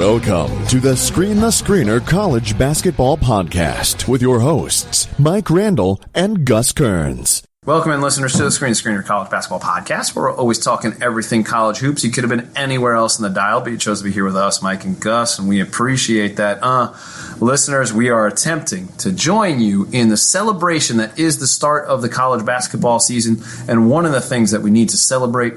Welcome to the Screen the Screener College Basketball Podcast with your hosts, Mike Randall and Gus Kearns. Welcome in, listeners, to the Screen the Screener College Basketball Podcast, where we're always talking everything college hoops. You could have been anywhere else in the dial, but you chose to be here with us, Mike and Gus, and we appreciate that. Listeners, we are attempting to join you in the celebration that is the start of the college basketball season, and one of the things that we need to celebrate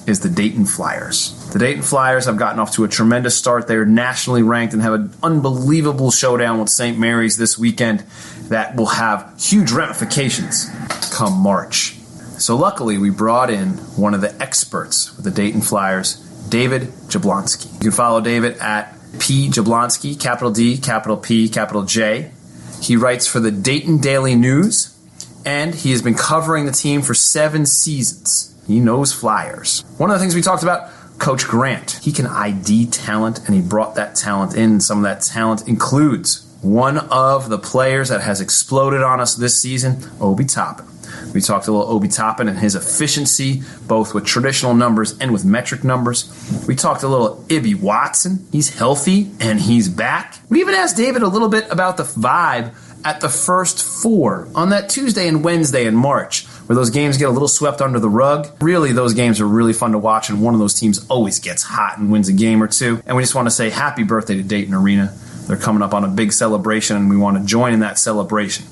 is the Dayton Flyers. The Dayton Flyers have gotten off to a tremendous start. They are nationally ranked and have an unbelievable showdown with St. Mary's this weekend that will have huge ramifications come March. So luckily, we brought in one of the experts with the Dayton Flyers, David Jablonski. You can follow David at P. Jablonski, capital D, capital P, capital J. He writes for the Dayton Daily News, and he has been covering the team for 7 seasons. He knows Flyers. One of the things we talked about, Coach Grant. He can ID talent, and he brought that talent in. Some of that talent includes one of the players that has exploded on us this season, Obi Toppin. We talked a little Obi Toppin and his efficiency, both with traditional numbers and with metric numbers. We talked a little Ibi Watson. He's healthy, and he's back. We even asked David a little bit about the vibe at the first 4 on that Tuesday and Wednesday in March, where those games get a little swept under the rug. Really, those games are really fun to watch, and one of those teams always gets hot and wins a game or two. And we just want to say happy birthday to Dayton Arena. They're coming up on a big celebration, and we want to join in that celebration.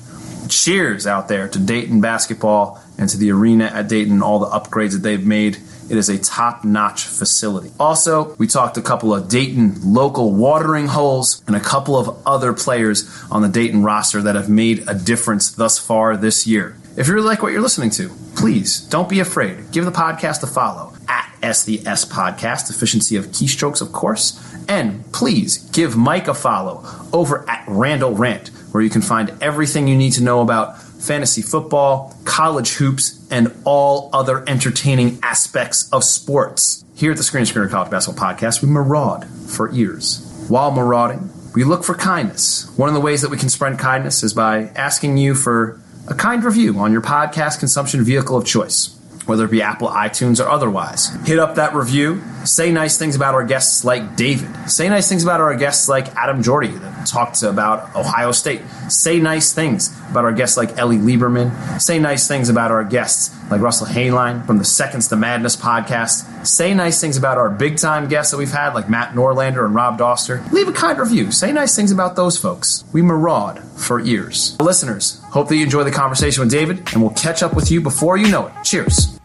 Cheers out there to Dayton basketball and to the arena at Dayton and all the upgrades that they've made. It is a top-notch facility. Also, we talked a couple of Dayton local watering holes and a couple of other players on the Dayton roster that have made a difference thus far this year. If you really like what you're listening to, please don't be afraid. Give the podcast a follow at SDS Podcast, efficiency of keystrokes, of course. And please give Mike a follow over at Randall Rant, where you can find everything you need to know about fantasy football, college hoops, and all other entertaining aspects of sports. Here at the Screen Screener College Basketball Podcast, we maraud for ears. While marauding, we look for kindness. One of the ways that we can spread kindness is by asking you for a kind review on your podcast consumption vehicle of choice, whether it be Apple, iTunes, or otherwise. Hit up that review. Say nice things about our guests like David. Say nice things about our guests like Adam Jordy that talked about Ohio State. Say nice things about our guests like Ellie Lieberman. Say nice things about our guests like Russell Hayline from the Seconds to Madness podcast. Say nice things about our big-time guests that we've had like Matt Norlander and Rob Doster. Leave a kind review. Say nice things about those folks. We maraud for ears. Listeners, hope that you enjoy the conversation with David, and we'll catch up with you before you know it. Cheers.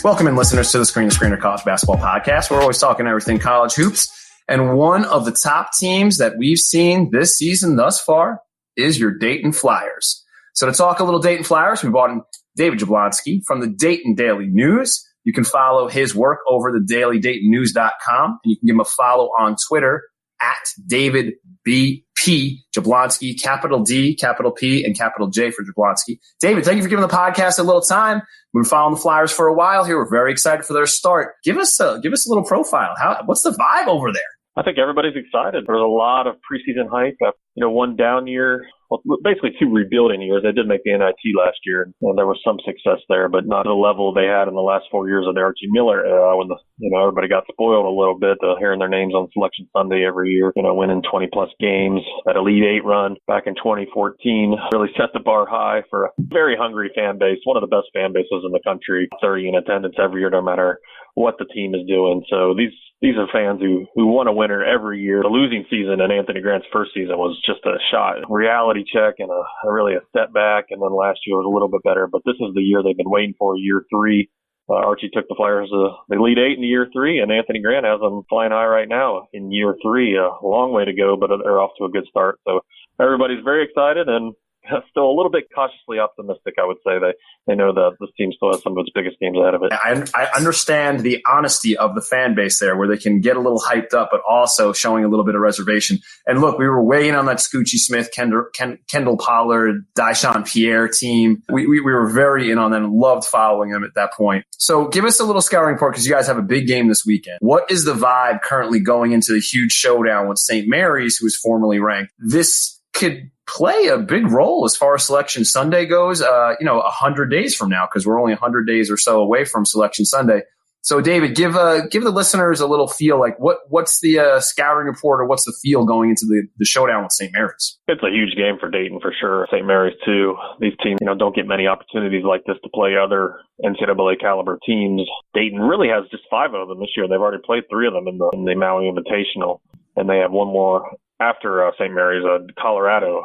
Welcome in, listeners, to the Screen the Screener College Basketball Podcast. We're always talking everything college hoops. And one of the top teams that we've seen this season thus far is your Dayton Flyers. So to talk a little Dayton Flyers, we brought in David Jablonski from the Dayton Daily News. You can follow his work over the dailydaytonnews.com, and you can give him a follow on Twitter at David B.P. Jablonski, capital D, capital P, and capital J for Jablonski. David, thank you for giving the podcast a little time. We've been following the Flyers for a while here. We're very excited for their start. Give us a little profile. What's the vibe over there? I think everybody's excited. There's a lot of preseason hype. One down year, well, basically 2 rebuilding years. They did make the NIT last year, and there was some success there, but not the level they had in the last 4 years of the Archie Miller era when everybody got spoiled a little bit, hearing their names on Selection Sunday every year, winning 20-plus games. That Elite 8 run back in 2014 really set the bar high for a very hungry fan base, one of the best fan bases in the country, 30 in attendance every year, no matter what the team is doing. So these are fans who want a winner every year. The losing season in Anthony Grant's first season was just a shot, reality check, and really a setback. And then last year was a little bit better. But this is the year they've been waiting for, year 3. Archie took the Flyers to the Elite 8 in year 3, and Anthony Grant has them flying high right now in year 3. A long way to go, but they're off to a good start. So everybody's very excited and still a little bit cautiously optimistic, I would say. They know that this team still has some of its biggest games ahead of it. I understand the honesty of the fan base there, where they can get a little hyped up, but also showing a little bit of reservation. And look, we were way in on that Scoochie Smith, Kendall Pollard, Dyshawn Pierre team. We were very in on them and loved following them at that point. So give us a little scouting report, because you guys have a big game this weekend. What is the vibe currently going into the huge showdown with St. Mary's, who is formerly ranked? This could play a big role as far as Selection Sunday goes, 100 days from now, because we're only 100 days or so away from Selection Sunday. So, David, give the listeners a little feel, like what's the scouting report, or what's the feel going into the showdown with St. Mary's? It's a huge game for Dayton for sure. St. Mary's too. These teams, don't get many opportunities like this to play other NCAA caliber teams. Dayton really has just 5 of them this year. They've already played 3 of them in the Maui Invitational, and they have one more after St. Mary's, Colorado,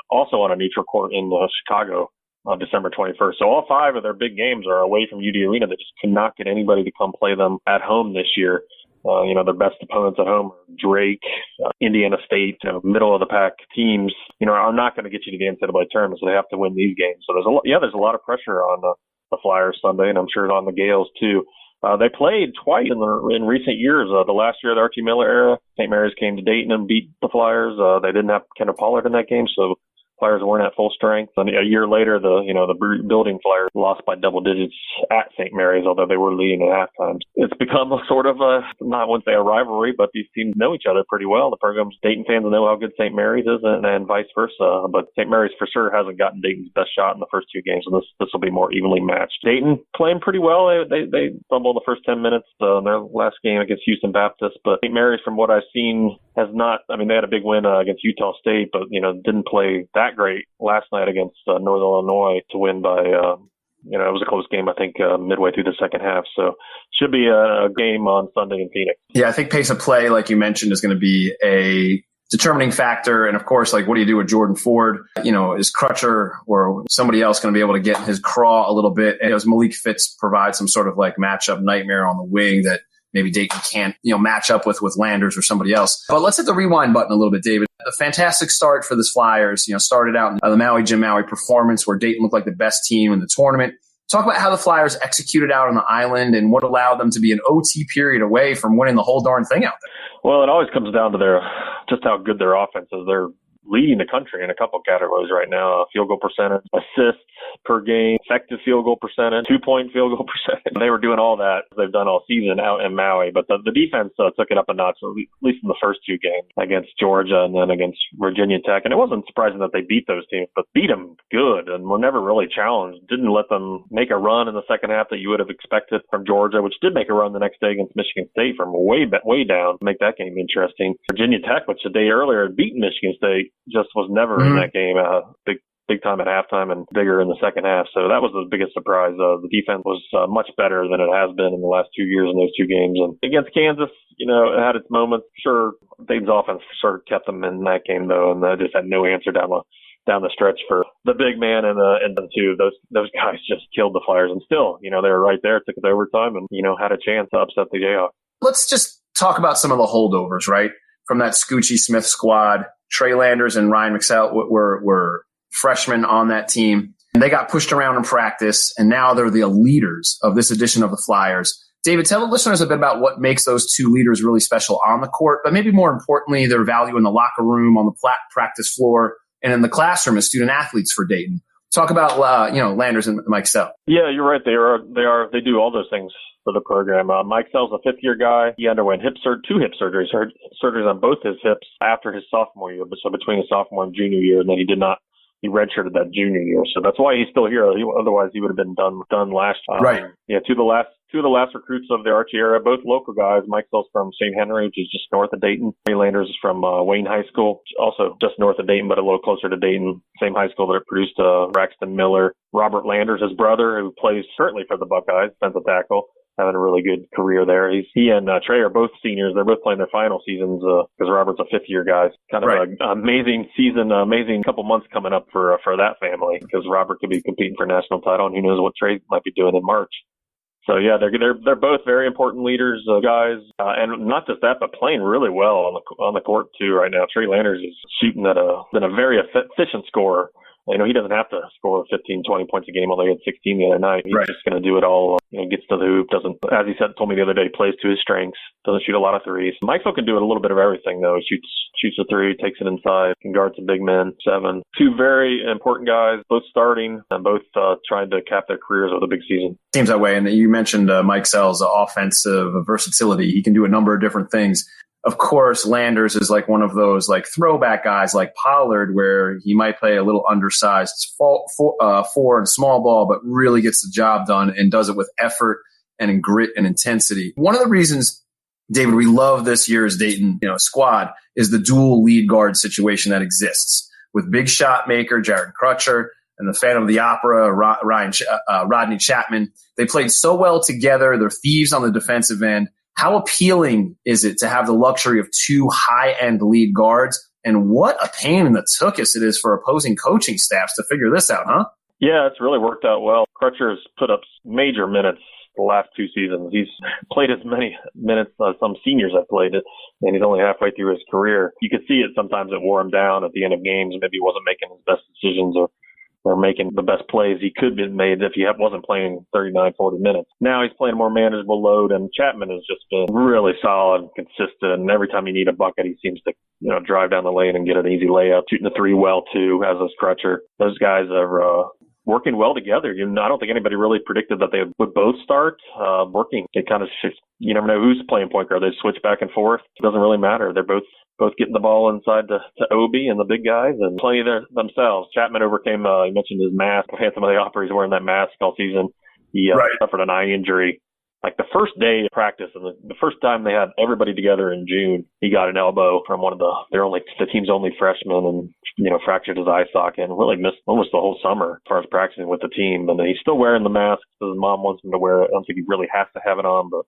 also on a neutral court in Chicago. On December 21st. So all 5 of their big games are away from UD Arena. They just cannot get anybody to come play them at home this year. Their best opponents at home are Drake, Indiana State, middle of the pack teams, are not going to get you to the NCAA tournament, so they have to win these games. So there's a lot of pressure on the Flyers Sunday, and I'm sure on the Gales too. They played twice in recent years. The last year of the Archie Miller era, St. Mary's came to Dayton and beat the Flyers. They didn't have Kendall Pollard in that game, so Flyers weren't at full strength. And a year later, the building Flyers lost by double digits at St. Mary's, although they were leading at halftime. It's become a sort of not, I wouldn't say a rivalry, but these teams know each other pretty well. The programs, Dayton fans know how good St. Mary's is, and vice versa. But St. Mary's for sure hasn't gotten Dayton's best shot in the first 2 games, so this will be more evenly matched. Dayton playing pretty well. They fumbled the first 10 minutes in their last game against Houston Baptist, but St. Mary's, from what I've seen, has not. I mean, they had a big win against Utah State, but didn't play that great last night against Northern Illinois to win by. It was a close game, I think, midway through the second half. So should be a game on Sunday in Phoenix. Yeah, I think pace of play, like you mentioned, is going to be a determining factor. And of course, like, what do you do with Jordan Ford? Is Crutcher or somebody else going to be able to get in his craw a little bit? And does Malik Fitz provide some sort of like matchup nightmare on the wing that maybe Dayton can't, match up with Landers or somebody else? But let's hit the rewind button a little bit, David. A fantastic start for this Flyers. Started out in the Maui Jim Maui performance, where Dayton looked like the best team in the tournament. Talk about how the Flyers executed out on the island and what allowed them to be an OT period away from winning the whole darn thing out there. Well, it always comes down to just how good their offense is. They're leading the country in a couple of categories right now. Field goal percentage, assists per game, effective field goal percentage, 2-point field goal percentage. They were doing all that they've done all season out in Maui, but the defense took it up a notch, at least in the first 2 games against Georgia and then against Virginia Tech. And it wasn't surprising that they beat those teams, but beat them good and were never really challenged. Didn't let them make a run in the second half that you would have expected from Georgia, which did make a run the next day against Michigan State from way down to make that game interesting. Virginia Tech, which the day earlier had beaten Michigan State, just was never in that game. Big time at halftime and bigger in the second half. So that was the biggest surprise. The defense was much better than it has been in the last 2 years in those 2 games. And against Kansas, it had its moments. Sure, Dayton's offense sort of kept them in that game though, and they just had no answer down the stretch for the big man and the 2. Those guys just killed the Flyers, and still, they were right there, took it to overtime, and had a chance to upset the Jayhawks. Let's just talk about some of the holdovers, right, from that Scoochie Smith squad. Trey Landers and Ryan McSell were freshmen on that team. And they got pushed around in practice, and now they're the leaders of this edition of the Flyers. David, tell the listeners a bit about what makes those 2 leaders really special on the court, but maybe more importantly, their value in the locker room, on the practice floor, and in the classroom as student athletes for Dayton. Talk about Landers and Mike Sell. Yeah, you're right. They do all those things for the program. Mike Sell's a 5th-year guy. He underwent 2 hip surgeries, surgeries on both his hips after his sophomore year, so between his sophomore and junior year, and then he redshirted that junior year. So that's why he's still here. Otherwise, he would have been done last year. Right. Yeah, two of the last recruits of the Archie era, both local guys. Mike Sell's from St. Henry, which is just north of Dayton. Trey Landers is from Wayne High School, also just north of Dayton, but a little closer to Dayton. Same high school that produced Braxton Miller. Robert Landers, his brother, who plays currently for the Buckeyes, defensive tackle, having a really good career there. He and Trey are both seniors. They're both playing their final seasons because Robert's a 5th-year guy. Kind of an amazing season, amazing couple months coming up for that family, because Robert could be competing for national title, and who knows what Trey might be doing in March. So yeah, they're both very important leaders, guys, and not just that, but playing really well on the court too right now. Trey Landers is shooting at a very efficient scorer. He doesn't have to score 15, 20 points a game, although he had 16 the other night. He's just going to do it all. Gets to the hoop, doesn't, as he told me the other day, plays to his strengths, doesn't shoot a lot of threes. Mikesell can do a little bit of everything, though. He shoots a 3, takes it inside, can guard some big men, 7. 2 very important guys, both starting and both trying to cap their careers with a big season. Seems that way. And you mentioned Mikesell's offensive versatility. He can do a number of different things. Of course, Landers is like one of those like throwback guys like Pollard, where he might play a little undersized four and small ball, but really gets the job done and does it with effort and in grit and intensity. One of the reasons, David, we love this year's Dayton squad is the dual lead guard situation that exists with big shot maker Jared Crutcher and the Phantom of the Opera, Rodney Chapman. They played so well together. They're thieves on the defensive end. How appealing is it to have the luxury of two high-end lead guards? And what a pain in the tuchus it is for opposing coaching staffs to figure this out, huh? Yeah, it's really worked out well. Crutcher has put up major minutes the last 2 seasons. He's played as many minutes as some seniors have played it, and he's only halfway through his career. You could see it sometimes it wore him down at the end of games. Maybe he wasn't making his best decisions or making the best plays he could have made if he wasn't playing 39, 40 minutes. Now he's playing a more manageable load, and Chapman has just been really solid and consistent. And every time you need a bucket, he seems to drive down the lane and get an easy layup, shooting the three well too, as does Crutcher. Those guys are working well together. I don't think anybody really predicted that they would both start working. They kind of you never know who's playing point guard. They switch back and forth. It doesn't really matter. They're both getting the ball inside to Obi and the big guys and playing themselves. Chapman overcame, he mentioned his mask. Phantom of the Opera, he's wearing that mask all season. He suffered an eye injury. Like the first day of practice and the first time they had everybody together in June, he got an elbow from one of the team's only freshmen and, fractured his eye socket and really missed almost the whole summer as far as practicing with the team. And he's still wearing the mask. His mom wants him to wear it. I don't think he really has to have it on, but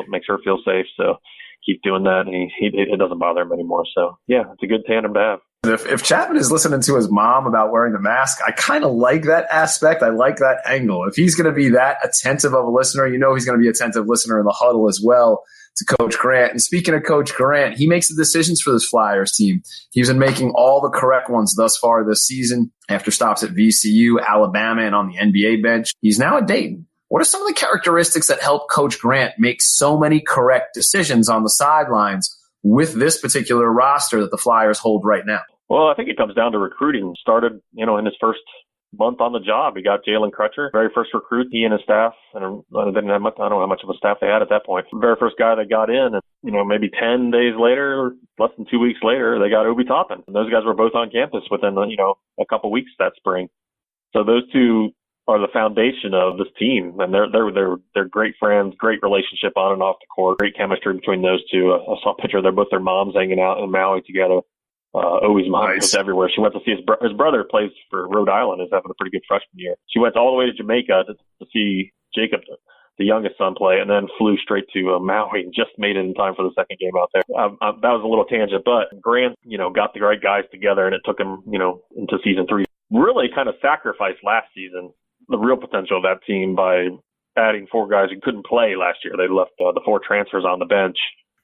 makes her feel safe. So keep doing that, and it doesn't bother him anymore. So, yeah, it's a good tandem to have. If Chapman is listening to his mom about wearing the mask, I kind of like that aspect. I like that angle. If he's going to be that attentive of a listener, he's going to be an attentive listener in the huddle as well to Coach Grant. And speaking of Coach Grant, he makes the decisions for this Flyers team. He's been making all the correct ones thus far this season after stops at VCU, Alabama, and on the NBA bench. He's now at Dayton. What are some of the characteristics that help Coach Grant make so many correct decisions on the sidelines with this particular roster that the Flyers hold right now? Well, I think it comes down to recruiting. Started, in his first month on the job, he got Jalen Crutcher, very first recruit, he and his staff, and I don't know how much of a staff they had at that point. Very first guy they got in, and maybe 10 days later, less than 2 weeks later, they got Obi Toppin. And those guys were both on campus within, a couple weeks that spring. So those two are the foundation of this team, and they're great friends, great relationship on and off the court, great chemistry between those two. I saw a picture of their moms hanging out in Maui together. Obi's mom was everywhere. She went to see his brother plays for Rhode Island, is having a pretty good freshman year. She went all the way to Jamaica to see Jacob, the youngest son, play, and then flew straight to Maui and just made it in time for the second game out there. That was a little tangent, but Grant, got the right guys together, and it took him, into season 3. Really kind of sacrificed last season the real potential of that team by adding 4 guys who couldn't play last year. They left the 4 transfers on the bench,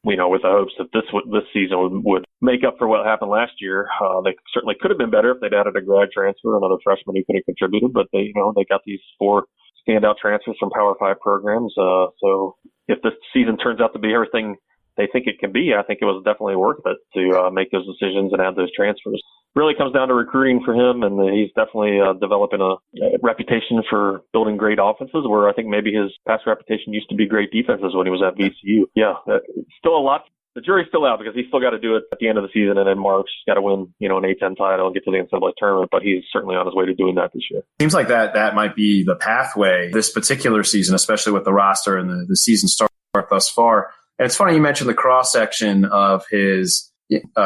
with the hopes that this season would make up for what happened last year. They certainly could have been better if they'd added a grad transfer, another freshman who could have contributed, but they got these 4 standout transfers from Power 5 programs. So if this season turns out to be everything they think it can be, I think it was definitely worth it to make those decisions and add those transfers. Really comes down to recruiting for him, and he's definitely developing a reputation for building great offenses, where I think maybe his past reputation used to be great defenses when he was at VCU. Yeah, still a lot. The jury's still out because he's still got to do it at the end of the season, and in March he's got to win, an A10 title and get to the NCAA tournament, but he's certainly on his way to doing that this year. Seems like that might be the pathway this particular season, especially with the roster and the season start thus far. And it's funny you mentioned the cross-section of his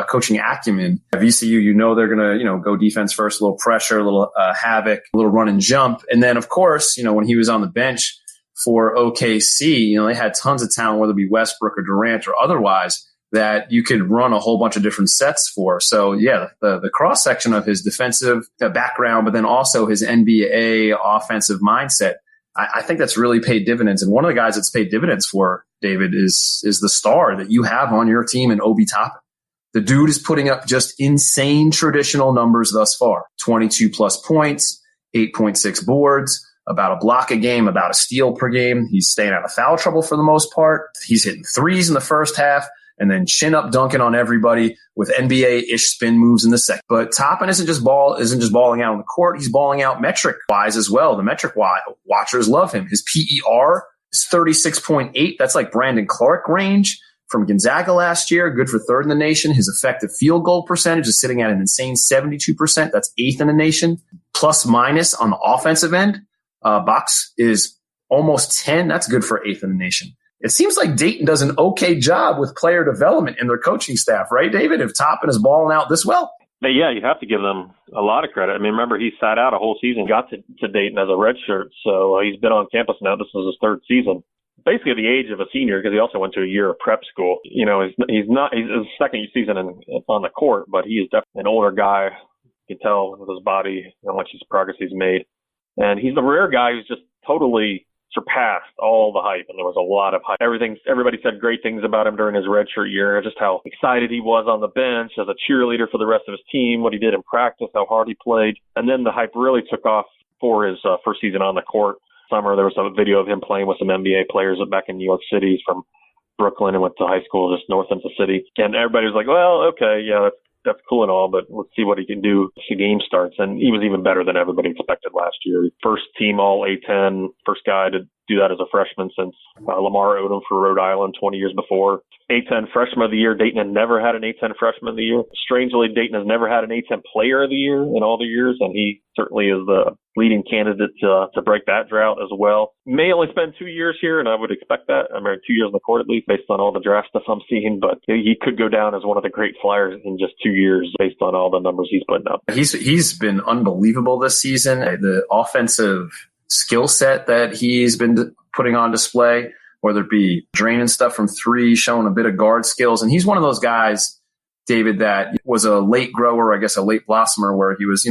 coaching acumen. At VCU, they're going to, go defense first, a little pressure, a little havoc, a little run and jump. And then, of course, when he was on the bench for OKC, they had tons of talent, whether it be Westbrook or Durant or otherwise, that you could run a whole bunch of different sets for. So, yeah, the cross-section of his defensive background, but then also his NBA offensive mindset, I think that's really paid dividends. And one of the guys that's paid dividends for, David, is the star that you have on your team in Obi Toppin. The dude is putting up just insane traditional numbers thus far. 22-plus points, 8.6 boards, about a block a game, about a steal per game. He's staying out of foul trouble for the most part. He's hitting threes in the first half and then chin-up dunking on everybody with NBA-ish spin moves in the second. But Toppin isn't just balling out on the court. He's balling out metric-wise as well. The metric watchers love him. His PER is 36.8. That's like Brandon Clark range from Gonzaga last year, good for third in the nation. His effective field goal percentage is sitting at an insane 72%. That's eighth in the nation. Plus minus on the offensive end, box is almost 10. That's good for eighth in the nation. It seems like Dayton does an okay job with player development in their coaching staff, right, David? If Toppin is balling out this well? Yeah, you have to give them a lot of credit. I mean, remember, he sat out a whole season, got to Dayton as a redshirt, so he's been on campus now. This is his third season. Basically the age of a senior, because he also went to a year of prep school. You know, he's his second season on the court, but he is definitely an older guy. You can tell with his body how much progress he's made. And he's the rare guy who's just totally surpassed all the hype, and there was a lot of hype. Everybody said great things about him during his redshirt year, just how excited he was on the bench as a cheerleader for the rest of his team, what he did in practice, how hard he played. And then the hype really took off for his first season on the court. Summer, there was a video of him playing with some NBA players back in New York City. He's from Brooklyn and went to high school just north of the city. And everybody was like, well, okay, yeah, that's cool and all, but let's see what he can do as the game starts. And he was even better than everybody expected last year. First team all A10, first guy to do that as a freshman since Lamar Odom for Rhode Island 20 years before. A10 freshman of the year. Dayton had never had an A10 freshman of the year. Strangely, Dayton has never had an A10 player of the year in all the years, and he certainly is the leading candidate to break that drought as well. May only spend 2 years here, and I would expect that. I mean, 2 years on the court at least, based on all the draft stuff I'm seeing, but he could go down as one of the great Flyers in just 2 years based on all the numbers he's putting up. He's been unbelievable this season. The offensive skill set that he's been putting on display, whether it be draining stuff from three, showing a bit of guard skills. And he's one of those guys, David, that was a late grower, I guess a late blossomer, where he was,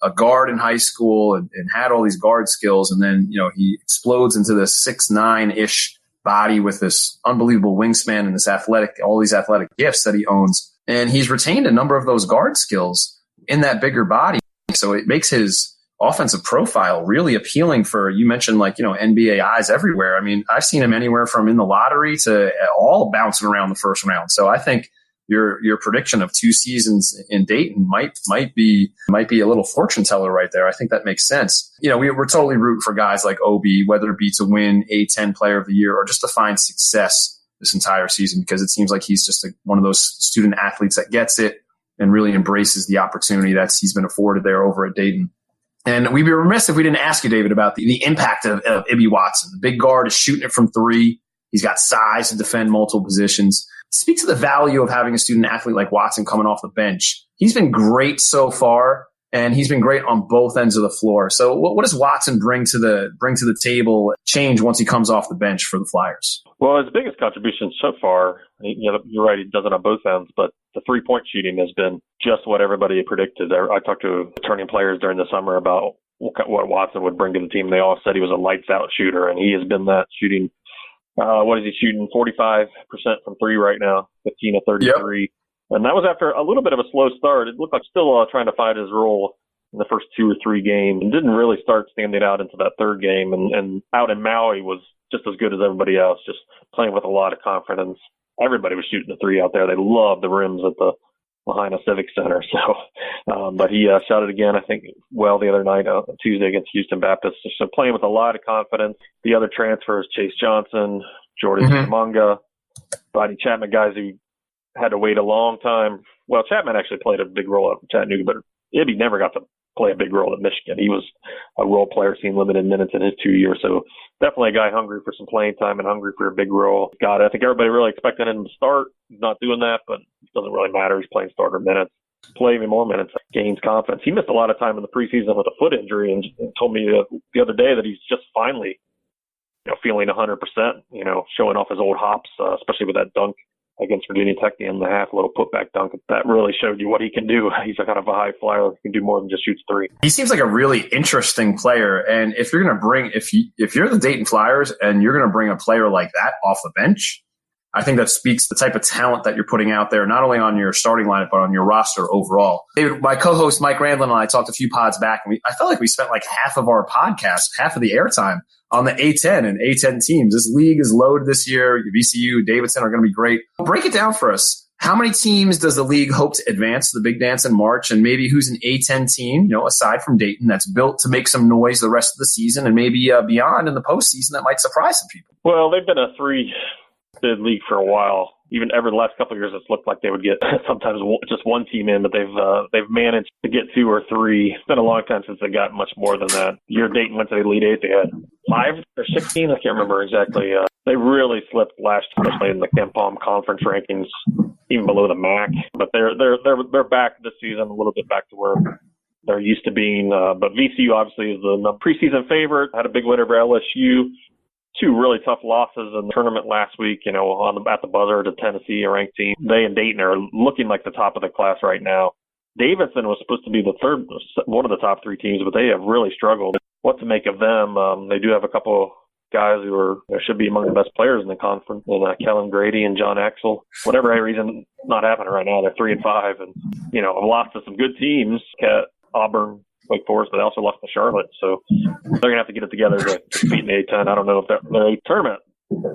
a guard in high school and had all these guard skills. And then, he explodes into this 6'9"-ish body with this unbelievable wingspan and all these athletic gifts that he owns. And he's retained a number of those guard skills in that bigger body. So it makes his offensive profile really appealing for, you mentioned NBA eyes everywhere. I mean, I've seen him anywhere from in the lottery to all bouncing around the first round. So I think your prediction of 2 seasons in Dayton might be a little fortune teller right there. I think that makes sense. We're totally rooting for guys like Obi, whether it be to win A10 Player of the Year or just to find success this entire season, because it seems like he's just one of those student athletes that gets it and really embraces the opportunity he's been afforded there over at Dayton. And we'd be remiss if we didn't ask you, David, about the impact of Ibi Watson. The big guard is shooting it from three. He's got size to defend multiple positions. Speak to the value of having a student athlete like Watson coming off the bench. He's been great so far, and he's been great on both ends of the floor. So what does Watson bring to the table, change once he comes off the bench for the Flyers? Well, his biggest contribution so far, you're right, he does it on both ends, but the three-point shooting has been just what everybody predicted. I talked to returning players during the summer about what Watson would bring to the team. They all said he was a lights-out shooter, and he has been that, shooting. What is he shooting? 45% from three right now, 15 to 33. Yep. And that was after a little bit of a slow start. It looked like still trying to find his role in the first 2 or 3 games, and didn't really start standing out into that third game. And out in Maui was just as good as everybody else, just playing with a lot of confidence. Everybody was shooting the three out there. They loved the rims at the Lahaina Civic Center. So, but he shot it again, I think, the other night, Tuesday against Houston Baptist. So playing with a lot of confidence. The other transfers, Chase Johnson, Jordan Manga, Rodney Chapman, guys who had to wait a long time. Well, Chapman actually played a big role at Chattanooga, but Ibi never got to play a big role at Michigan. He was a role player, seen limited minutes in his 2 years. So definitely a guy hungry for some playing time and hungry for a big role. I think everybody really expected him to start. He's not doing that, but it doesn't really matter. He's playing starter minutes. Play even more minutes, gains confidence. He missed a lot of time in the preseason with a foot injury, and told me the other day that he's just finally, feeling 100%, showing off his old hops, especially with that dunk against Virginia Tech, the end of the half, little putback dunk. That really showed you what he can do. He's a kind of a high flyer. He can do more than just shoots three. He seems like a really interesting player. And if you're going to bring, if you're the Dayton Flyers and you're going to bring a player like that off the bench, I think that speaks the type of talent that you're putting out there, not only on your starting lineup, but on your roster overall. David, my co-host Mike Randlin and I talked a few pods back, and I felt like we spent like half of our podcast, half of the airtime on the A10 and A10 teams. This league is loaded this year. VCU, Davidson are going to be great. Break it down for us. How many teams does the league hope to advance to the big dance in March? And maybe who's an A10 team, aside from Dayton, that's built to make some noise the rest of the season and maybe beyond in the postseason that might surprise some people? Well, they've been a three-bid league for a while. even ever the last couple of years, it's looked like they would get sometimes just one team in, but they've managed to get 2 or 3. It's been a long time since they got much more than that. The year Dayton went to the Elite Eight, they had 5 or 16. I can't remember exactly. They really slipped last year, especially in the KenPom conference rankings, even below the MAC. But they're back this season, a little bit back to where they're used to being. But VCU obviously is the preseason favorite. Had a big win over LSU. 2 really tough losses in the tournament last week, at the buzzer to Tennessee, a ranked team. They and Dayton are looking like the top of the class right now. Davidson was supposed to be the third, one of the top 3 teams, but they have really struggled. What to make of them? They do have a couple guys who should be among the best players in the conference, and Kellen Grady and John Axel. Whatever reason, not happening right now. They're 3-5, and have lost to some good teams. Auburn, Wake Forest, but they also lost to Charlotte, so they're going to have to get it together to compete in the A10. I don't know if their tournament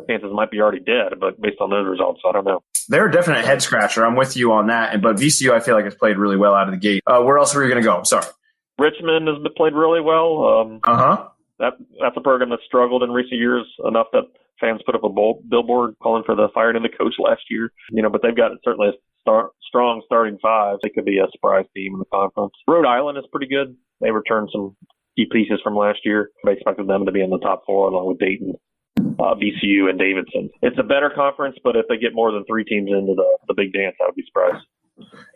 chances might be already dead, but based on those results, I don't know. They're a definite head scratcher. I'm with you on that. But VCU, I feel like, has played really well out of the gate. Where else were you going to go? Sorry. Richmond has played really well. That's a program that struggled in recent years enough that fans put up a billboard calling for the firing of the coach last year. But they've got certainly a strong starting 5. They could be a surprise team in the conference. Rhode Island is pretty good. They returned some key pieces from last year. I expected them to be in the top 4 along with Dayton, VCU, and Davidson. It's a better conference, but if they get more than 3 teams into the big dance, I would be surprised.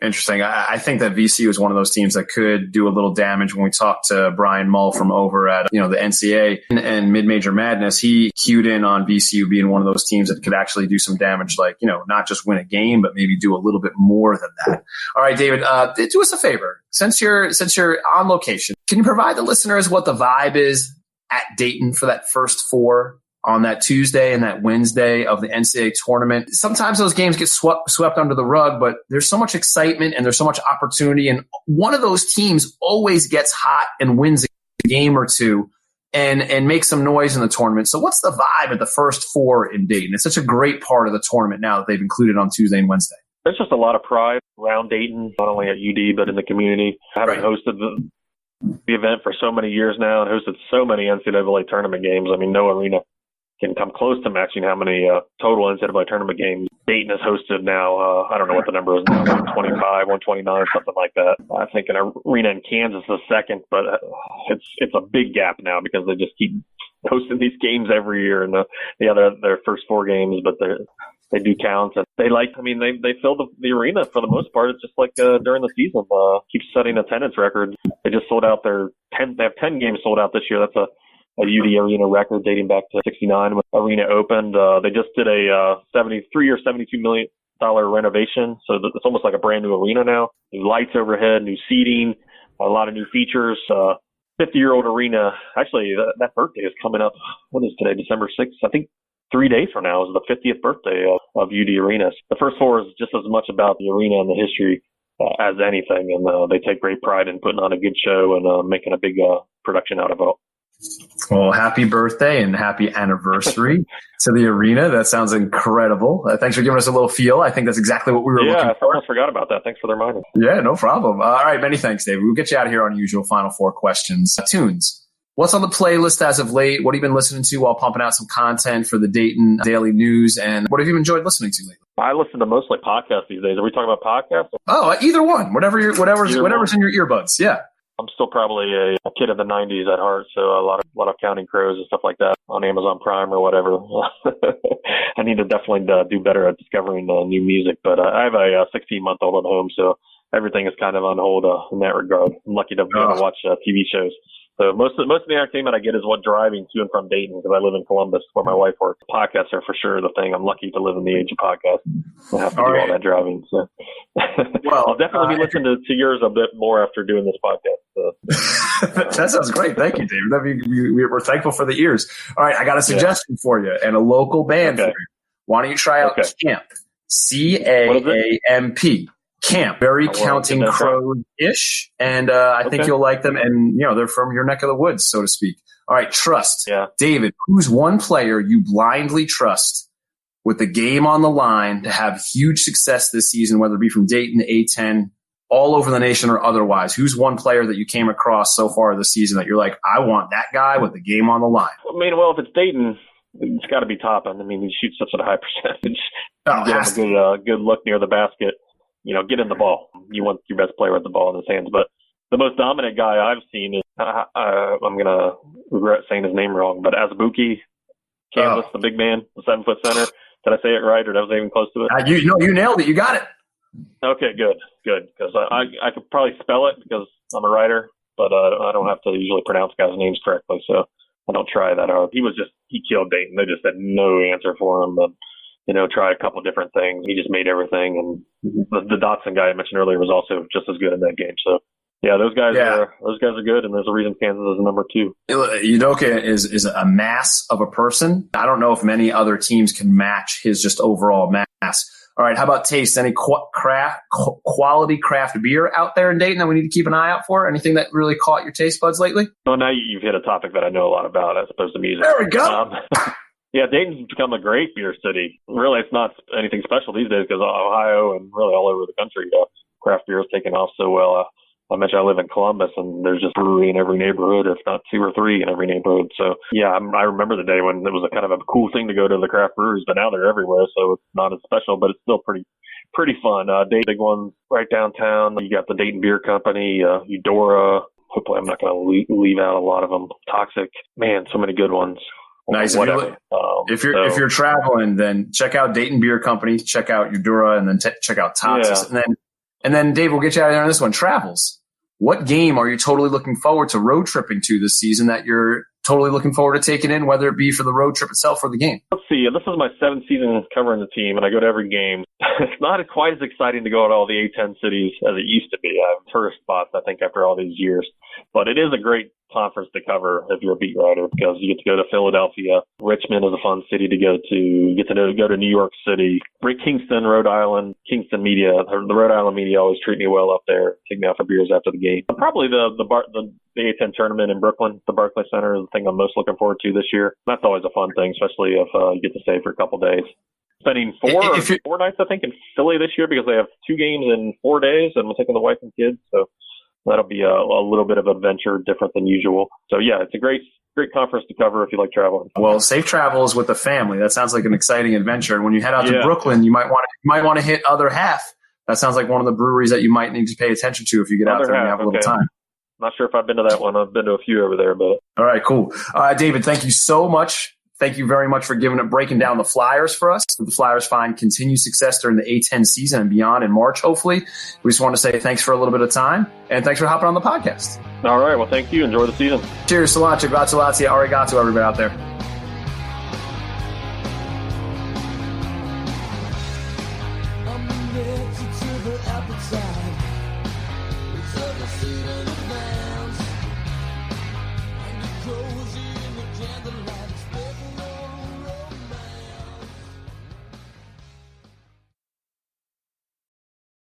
Interesting. I think that VCU is one of those teams that could do a little damage. When we talked to Brian Mull from over at the NCAA and Mid-Major Madness, he cued in on VCU being one of those teams that could actually do some damage, like not just win a game, but maybe do a little bit more than that. All right, David, do us a favor. Since you're on location, can you provide the listeners what the vibe is at Dayton for that first 4 on that Tuesday and that Wednesday of the NCAA tournament? Sometimes those games get swept under the rug, but there's so much excitement and there's so much opportunity. And one of those teams always gets hot and wins a game or 2 and makes some noise in the tournament. So what's the vibe at the first 4 in Dayton? It's such a great part of the tournament now that they've included on Tuesday and Wednesday. There's just a lot of pride around Dayton, not only at UD, but in the community. Having hosted the event for so many years now and hosted so many NCAA tournament games. I mean, no arena can come close to matching how many total NCAA tournament games Dayton has hosted now. I don't know what the number is now, 125, 129, something like that. I think an arena in Kansas is second, but it's a big gap now because they just keep hosting these games every year, and their first 4 games, but they do count, and they fill the arena for the most part. It's just like during the season, keeps setting attendance records. They just sold out they have 10 games sold out this year. That's a UD Arena record dating back to 1969 when Arena opened. They just did a $73 or $72 million renovation, so it's almost like a brand new arena now. New lights overhead, new seating, a lot of new features. 50-year-old arena. Actually, that birthday is coming up. What is today? December 6th. I think 3 days from now is the 50th birthday of UD Arena. The first 4 is just as much about the arena and the history as anything, and they take great pride in putting on a good show and making a big production out of it. Well, happy birthday and happy anniversary to the arena. That sounds incredible. Thanks for giving us a little feel. I think that's exactly what we were looking for. Yeah, I almost forgot about that. Thanks for the reminder. Yeah, no problem. All right, many thanks, David. We'll get you out of here on usual final 4 questions. Tunes. What's on the playlist as of late? What have you been listening to while pumping out some content for the Dayton Daily News? And what have you enjoyed listening to lately? I listen to mostly podcasts these days. Are we talking about podcasts? Oh, either one. Whatever's in your earbuds. Yeah. I'm still probably a kid of the 90s at heart, so a lot of Counting Crows and stuff like that on Amazon Prime or whatever. I need to definitely do better at discovering new music, but I have a 16-month-old at home, so everything is kind of on hold in that regard. I'm lucky to be able to watch TV shows. So most of the entertainment I get is what driving to and from Dayton, because I live in Columbus where my wife works. Podcasts are for sure the thing. I'm lucky to live in the age of podcasts. I have to do all that driving. So well, I'll definitely be listening to yours a bit more after doing this podcast. So. That sounds great. Thank you, David. We're thankful for the ears. All right, I got a suggestion for you and a local band for you. Why don't you try out Camp? CAAMP. Camp, very Counting Crow-ish, and I think you'll like them. And they're from your neck of the woods, so to speak. All right, trust. Yeah. David, who's one player you blindly trust with the game on the line to have huge success this season, whether it be from Dayton, A10, all over the nation or otherwise? Who's one player that you came across so far this season that you're like, I want that guy with the game on the line? I mean, well, if it's Dayton, it's got to be Toppin. I mean, he shoots such a high percentage. Oh, Get him a good look near the basket. Get in the ball. You want your best player with the ball in his hands. But the most dominant guy I've seen is, I'm going to regret saying his name wrong, but Azubuike, Kansas, the big man, the 7-foot center. Did I say it right, or was I even close to it? You nailed it. You got it. Okay, good. Because I could probably spell it because I'm a writer, but I don't have to usually pronounce guys' names correctly, so I don't try that hard. He killed Dayton. They just had no answer for him. But, tried a couple different things. He just made everything. And the Dotson guy I mentioned earlier was also just as good in that game. So, yeah, those guys are good, and there's a reason Kansas is number 2. Udoka is a mass of a person. I don't know if many other teams can match his just overall mass. All right, how about taste? Any quality craft beer out there in Dayton that we need to keep an eye out for? Anything that really caught your taste buds lately? Well, now you've hit a topic that I know a lot about as opposed to music. There we go. Yeah, Dayton's become a great beer city. Really, it's not anything special these days because Ohio and really all over the country, craft beer is taking off so well. I mentioned I live in Columbus, and there's just brewery in every neighborhood, if not 2 or 3 in every neighborhood. So, yeah, I remember the day when it was a kind of a cool thing to go to the craft breweries, but now they're everywhere, so it's not as special, but it's still pretty fun. Dayton, big ones right downtown. You got the Dayton Beer Company, Eudora. Hopefully I'm not going to leave out a lot of them. Toxic. Man, so many good ones. Nice. If you're traveling, then check out Dayton Beer Company, check out Eudora, and then check out Toxic. Yeah. And then Dave, we'll get you out of there on this one. Travels. What game are you totally looking forward to road tripping to this season that you're totally looking forward to taking in, whether it be for the road trip itself or the game? Let's see. This is my 7th season covering the team, and I go to every game. It's not quite as exciting to go to all the A10 cities as it used to be. I have tourist spots, I think, after all these years. But it is a great conference to cover if you're a beat writer because you get to go to Philadelphia. Richmond is a fun city to go to. You get to go to New York City. Kingston, Rhode Island. Kingston media, the Rhode Island media always treat me well up there. Take me out for beers after the game. Probably the A10 tournament in Brooklyn, the Barclays Center, is the thing I'm most looking forward to this year. That's always a fun thing, especially if you get to stay for a couple days. Spending 4 nights, I think, in Philly this year because they have 2 games in 4 days, and I'm taking the wife and kids, so that'll be a little bit of adventure, different than usual. So, yeah, it's a great conference to cover if you like traveling. Well, safe travels with the family. That sounds like an exciting adventure. And when you head out to Brooklyn, you might want to hit Other Half. That sounds like one of the breweries that you might need to pay attention to if you get out there and have a little time. Not sure if I've been to that one. I've been to a few over there, but all right, cool. David, thank you so much. Thank you very much for breaking down the Flyers for us. The Flyers find continued success during the A10 season and beyond in March, hopefully. We just want to say thanks for a little bit of time, and thanks for hopping on the podcast. All right. Well, thank you. Enjoy the season. Cheers. Salacha. Grazie. Arigato, everybody out there.